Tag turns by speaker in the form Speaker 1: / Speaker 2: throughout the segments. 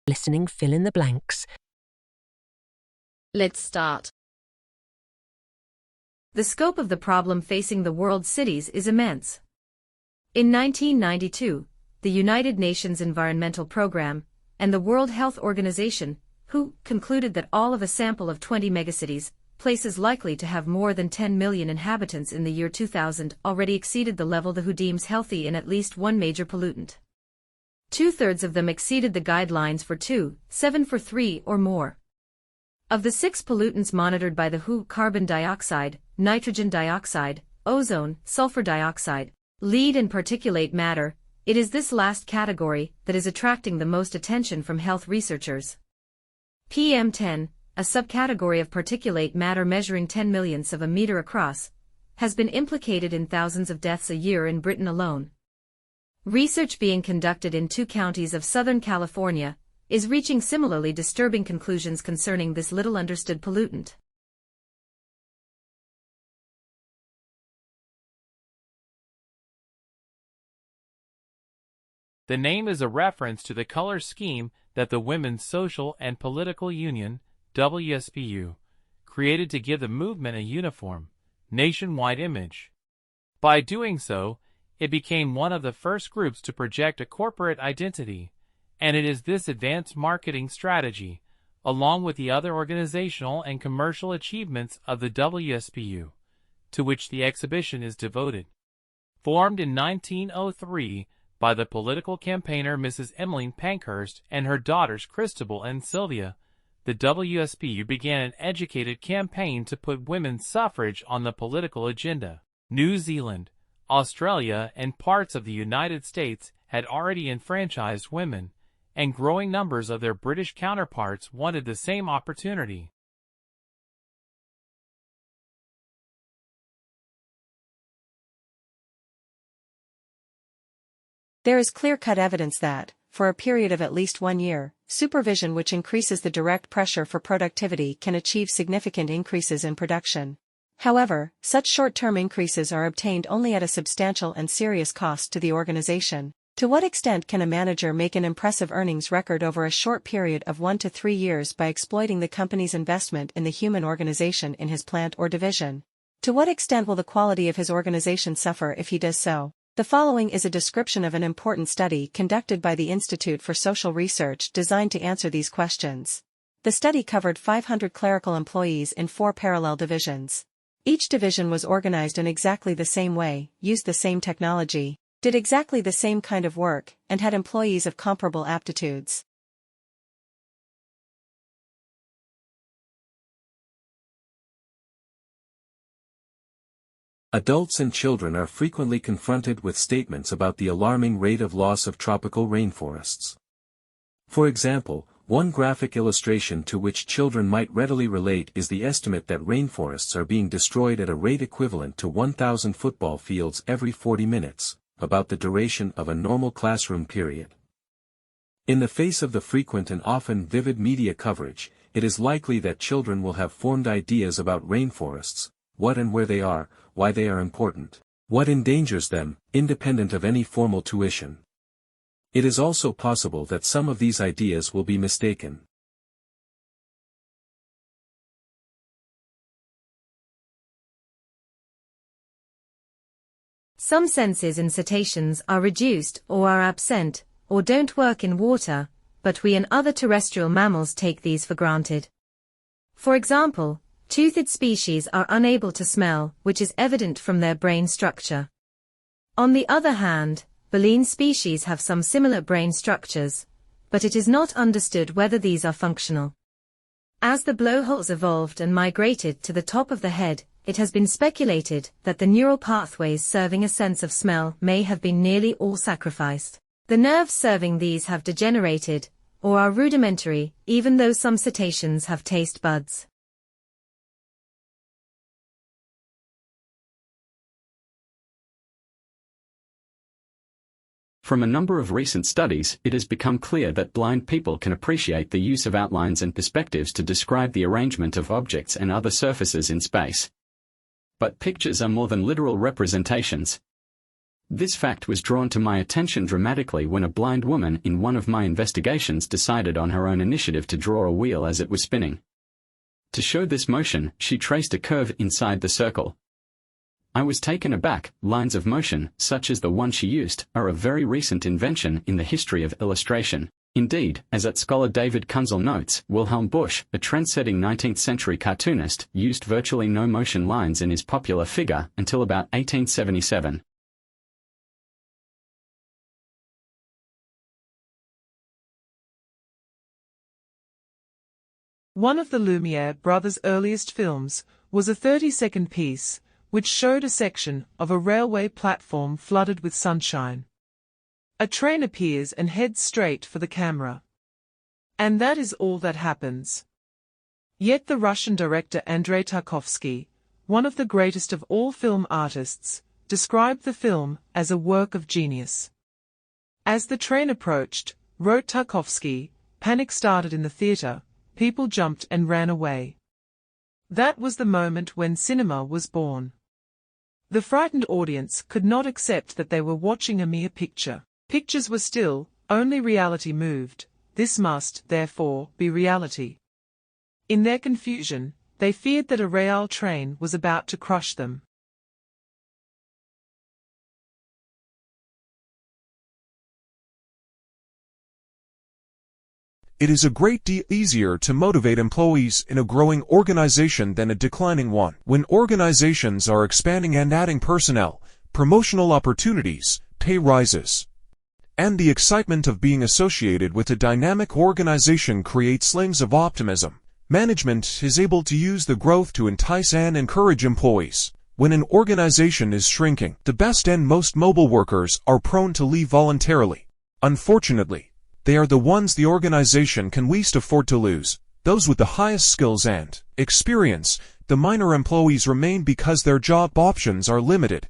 Speaker 1: Listening, fill in the blanks.
Speaker 2: Let's start. The scope of the problem facing the world's cities is immense. In 1992, the United Nations Environmental Programme and the World Health Organization, WHO, concluded that all of a sample of 20 megacities, places likely to have more than 10 million inhabitants in the year 2000, already exceeded the level the WHO deems healthy in at least one major pollutant. Two-thirds of them exceeded the guidelines for 2, 7 for 3 or more. Of the 6 pollutants monitored by the WHO, carbon dioxide, nitrogen dioxide, ozone, sulfur dioxide, lead and particulate matter, it is this last category that is attracting the most attention from health researchers. PM10, a subcategory of particulate matter measuring 10 millionths of a meter across, has been implicated in thousands of deaths a year in Britain alone. Research being conducted in 2 counties of Southern California is reaching similarly disturbing conclusions concerning this little understood pollutant.
Speaker 3: The name is a reference to the color scheme that the Women's Social and Political Union, WSPU, created to give the movement a uniform, nationwide image. By doing so, it became one of the first groups to project a corporate identity, and it is this advanced marketing strategy, along with the other organizational and commercial achievements of the WSPU, to which the exhibition is devoted. Formed in 1903 by the political campaigner Mrs. Emmeline Pankhurst and her daughters Christabel and Sylvia, the WSPU began an educated campaign to put women's suffrage on the political agenda. New Zealand, Australia, and parts of the United States had already enfranchised women, and growing numbers of their British counterparts wanted the same opportunity.
Speaker 4: There is clear-cut evidence that, for a period of at least 1 year, supervision which increases the direct pressure for productivity can achieve significant increases in production. However, such short-term increases are obtained only at a substantial and serious cost to the organization. To what extent can a manager make an impressive earnings record over a short period of 1 to 3 years by exploiting the company's investment in the human organization in his plant or division? To what extent will the quality of his organization suffer if he does so? The following is a description of an important study conducted by the Institute for Social Research designed to answer these questions. The study covered 500 clerical employees in 4 parallel divisions. Each division was organized in exactly the same way, used the same technology, did exactly the same kind of work, and had employees of comparable aptitudes.
Speaker 5: Adults and children are frequently confronted with statements about the alarming rate of loss of tropical rainforests. For example, one graphic illustration to which children might readily relate is the estimate that rainforests are being destroyed at a rate equivalent to 1,000 football fields every 40 minutes, about the duration of a normal classroom period. In the face of the frequent and often vivid media coverage, it is likely that children will have formed ideas about rainforests, what and where they are, why they are important, what endangers them, independent of any formal tuition. It is also possible that some of these ideas will be mistaken.
Speaker 2: Some senses in cetaceans are reduced or are absent, or don't work in water, but we and other terrestrial mammals take these for granted. For example, toothed species are unable to smell, which is evident from their brain structure. On the other hand, baleen species have some similar brain structures, but it is not understood whether these are functional. As the blowholes evolved and migrated to the top of the head, it has been speculated that the neural pathways serving a sense of smell may have been nearly all sacrificed. The nerves serving these have degenerated, or are rudimentary, even though some cetaceans have taste buds.
Speaker 6: From a number of recent studies, it has become clear that blind people can appreciate the use of outlines and perspectives to describe the arrangement of objects and other surfaces in space. But pictures are more than literal representations. This fact was drawn to my attention dramatically when a blind woman in one of my investigations decided on her own initiative to draw a wheel as it was spinning. To show this motion, she traced a curve inside the circle. I was taken aback. Lines of motion, such as the one she used, are a very recent invention in the history of illustration. Indeed, as art scholar David Kunzel notes, Wilhelm Busch, a trend-setting 19th-century cartoonist, used virtually no motion lines in his popular figure until about 1877.
Speaker 1: One of the Lumiere brothers' earliest films was a 30-second piece, which showed a section of a railway platform flooded with sunshine. A train appears and heads straight for the camera. And that is all that happens. Yet the Russian director Andrei Tarkovsky, one of the greatest of all film artists, described the film as a work of genius. As the train approached, wrote Tarkovsky, panic started in the theater. People jumped and ran away. That was the moment when cinema was born. The frightened audience could not accept that they were watching a mere picture. Pictures were still, only reality moved. This must, therefore, be reality. In their confusion, they feared that a rail train was about to crush them.
Speaker 7: It is a great deal easier to motivate employees in a growing organization than a declining one. When organizations are expanding and adding personnel, promotional opportunities, pay rises, and the excitement of being associated with a dynamic organization creates slings of optimism, management is able to use the growth to entice and encourage employees. When an organization is shrinking, the best and most mobile workers are prone to leave voluntarily. Unfortunately, they are the ones the organization can least afford to lose, those with the highest skills and experience. The minor employees remain because their job options are limited.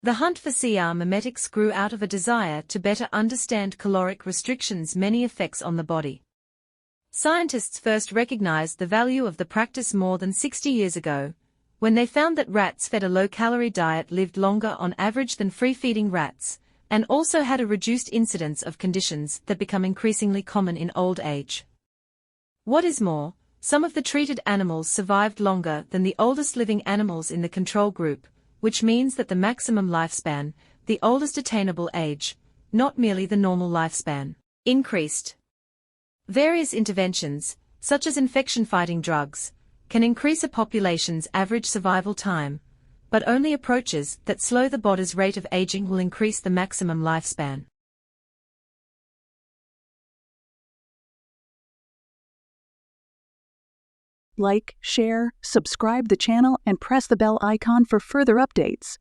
Speaker 2: The hunt for CR mimetics grew out of a desire to better understand caloric restrictions' many effects on the body. Scientists first recognized the value of the practice more than 60 years ago, when they found that rats fed a low-calorie diet lived longer on average than free-feeding rats, and also had a reduced incidence of conditions that become increasingly common in old age. What is more, some of the treated animals survived longer than the oldest living animals in the control group, which means that the maximum lifespan, the oldest attainable age, not merely the normal lifespan, increased. Various interventions, such as infection-fighting drugs, can increase a population's average survival time, but only approaches that slow the body's rate of aging will increase the maximum lifespan.
Speaker 8: Like, share, subscribe the channel, and press the bell icon for further updates.